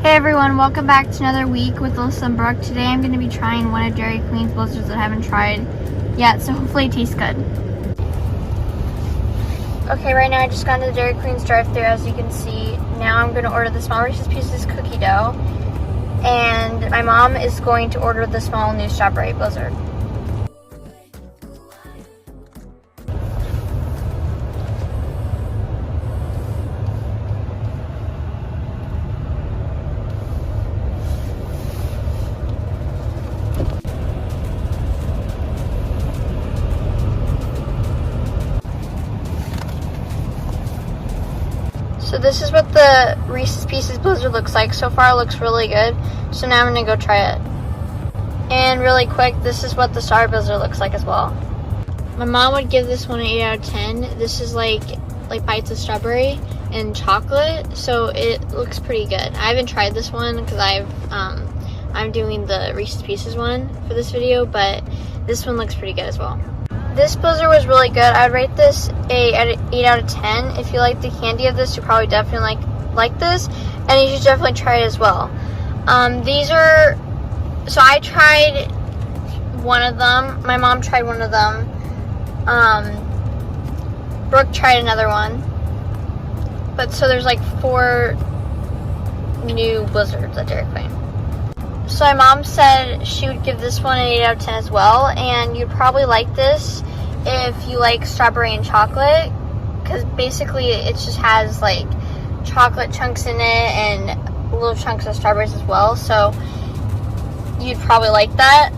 Hey everyone, welcome back to another week with Alyssa and Brooke. Today I'm going to be trying one of Dairy Queen's blizzards that I haven't tried yet, so hopefully it tastes good. Okay, right now I just got into the Dairy Queen's drive-thru, as you can see. Now I'm going to order the small Reese's Pieces cookie dough, and my mom is going to order the small new strawberry blizzard. So this is what the Reese's Pieces blizzard looks like. So far it looks really good. So now I'm going to go try it. And really quick, this is what the Star Blizzard looks like as well. My mom would give this one an 8 out of 10. This is like bites of strawberry and chocolate. So it looks pretty good. I haven't tried this one because I'm doing the Reese's Pieces one for this video. But this one looks pretty good as well. This blizzard was really good. I would rate this an 8 out of 10. If you like the candy of this, you probably definitely like this, and you should definitely try it as well. So I tried one of them. My mom tried one of them. Brooke tried another one. But so there's like 4 new blizzards at Dairy Queen. So my mom said she would give this one an 8 out of 10 as well, and you'd probably like this if you like strawberry and chocolate, because basically it just has like chocolate chunks in it and little chunks of strawberries as well, so you'd probably like that.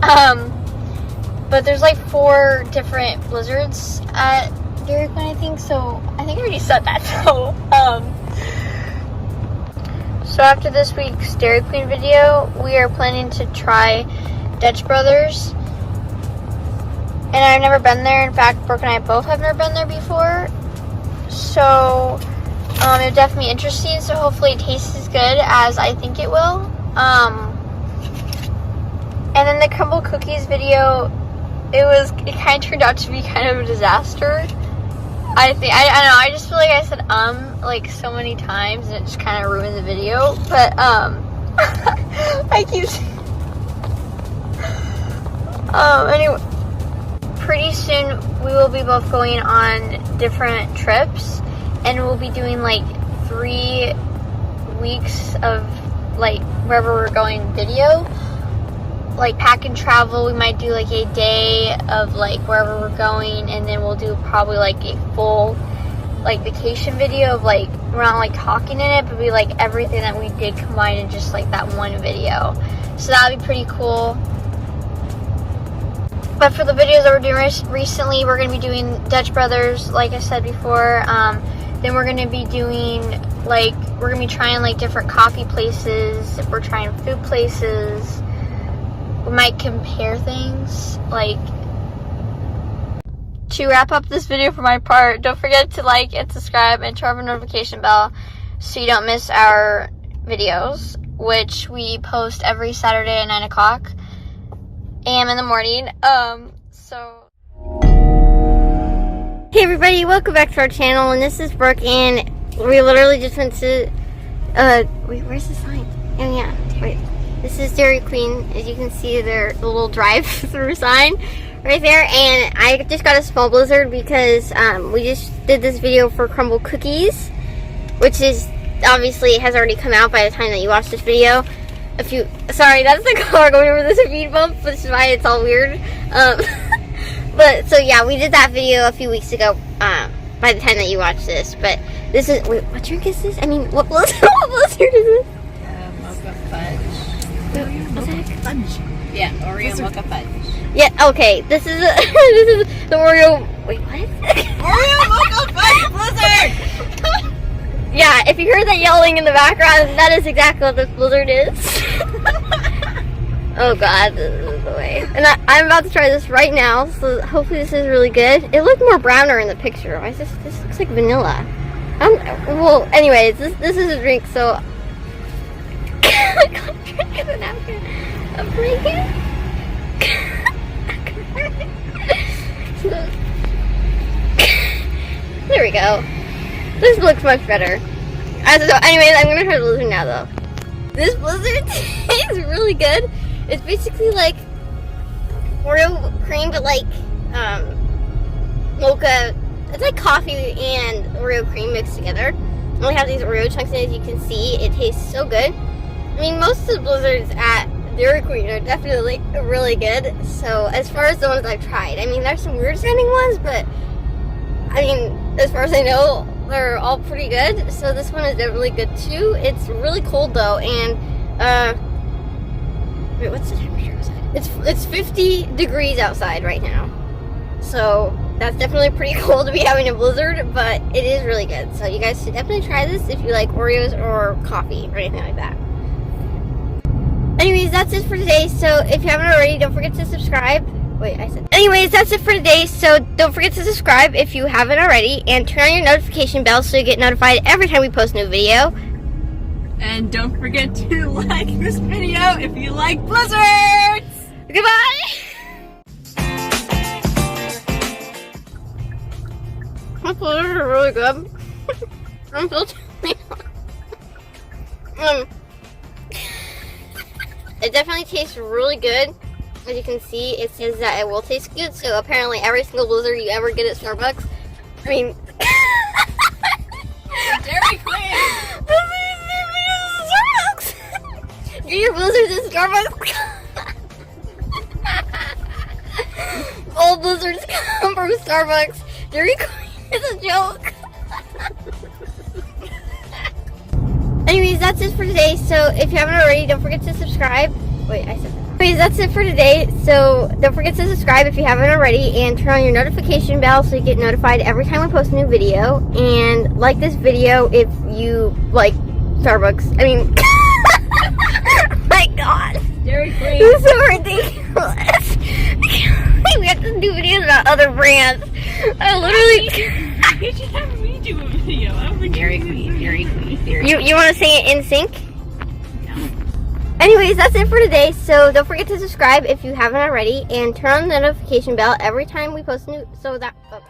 But there's like 4 different blizzards at Dairy Queen, I think, so I think I already said that, So after this week's Dairy Queen video, we are planning to try Dutch Brothers. And I've never been there. In fact, Brooke and I both have never been there before. So it's definitely interesting. So hopefully it tastes as good as I think it will. And then the crumble cookies video, it kind of turned out to be kind of a disaster. I don't know, I just feel like I said like so many times and it just kind of ruined the video, but I keep anyway, pretty soon we will be both going on different trips, and we'll be doing like 3 weeks of like wherever we're going video, like pack and travel. We might do like a day of like wherever we're going, and then we'll do probably like a full like vacation video of like, we're not like talking in it, but be like everything that we did combined in just like that one video. So that'll be pretty cool. But for the videos that we're doing recently, we're going to be doing Dutch Brothers, like I said before. Then we're going to be doing like, we're going to be trying like different coffee places. We're trying food places. We might compare things. Like, to wrap up this video for my part, don't forget to like and subscribe and turn on the notification bell so you don't miss our videos, which we post every Saturday at 9 o'clock a.m. in the morning. Hey everybody, welcome back to our channel, and this is Brooke, and we literally just went to wait, where's the sign? Oh yeah, wait. This is Dairy Queen. As you can see, their little drive-through sign right there. And I just got a small blizzard because we just did this video for crumble cookies, which is obviously has already come out by the time that you watch this video. Sorry, that's the car going over the speed bump, which is why it's all weird. But so yeah, we did that video a few weeks ago. By the time that you watch this, but this is what drink is this? I mean, what blizzard is this? Mocha fudge. What's that? Fudge. Yeah, Oreo mocha fudge. Yeah, okay. This is the Oreo. Wait, what? Oreo mocha fudge blizzard. Yeah, if you heard that yelling in the background, that is exactly what this blizzard is. Oh god, this is the way. And I'm about to try this right now, so hopefully this is really good. It looked more browner in the picture. Why is this looks like vanilla. Well, anyways, this is a drink, so I can't drink it after I'm drinking. There we go. This looks much better. So anyways, I'm gonna try the blizzard now though. This Blizzard tastes really good. It's basically like Oreo cream, but like mocha. It's like coffee and Oreo cream mixed together. And we have these Oreo chunks, and as you can see, it tastes so good. I mean, most of the Blizzards at Dairy Queen are definitely really good. So as far as the ones I've tried, I mean, there's some weird sounding ones, but I mean, as far as I know, they're all pretty good. So this one is definitely good too. It's really cold though, and wait, what's the temperature outside? It's 50 degrees outside right now. So that's definitely pretty cold to be having a blizzard, but it is really good. So you guys should definitely try this if you like Oreos or coffee or anything like that. Anyways, that's it for today. So if you haven't already, don't forget to subscribe. Anyways, that's it for today. So don't forget to subscribe if you haven't already, and turn on your notification bell so you get notified every time we post a new video. And don't forget to like this video if you like blizzards. Goodbye. My blizzards are really good. I'm still telling you. It definitely tastes really good. As you can see, it says that it will taste good. So apparently every single blizzard you ever get at Starbucks, I mean, Dairy Queen. Starbucks. Get your blizzards at Starbucks. All blizzards come from Starbucks. Dairy Queen is a joke. Anyways, that's it for today. So if you haven't already, don't forget to subscribe. Anyways, that's it for today. So don't forget to subscribe if you haven't already, and turn on your notification bell so you get notified every time we post a new video. And like this video if you like Starbucks. I mean, my God, Dairy Queen. this is so ridiculous. We have to do videos about other brands. I literally. You should have me do a video over Dairy Queen. Dairy Queen. Dairy Queen. You want to sing it in sync? Anyways, that's it for today. So don't forget to subscribe if you haven't already, and turn on the notification bell every time we post a new. So that. Oh.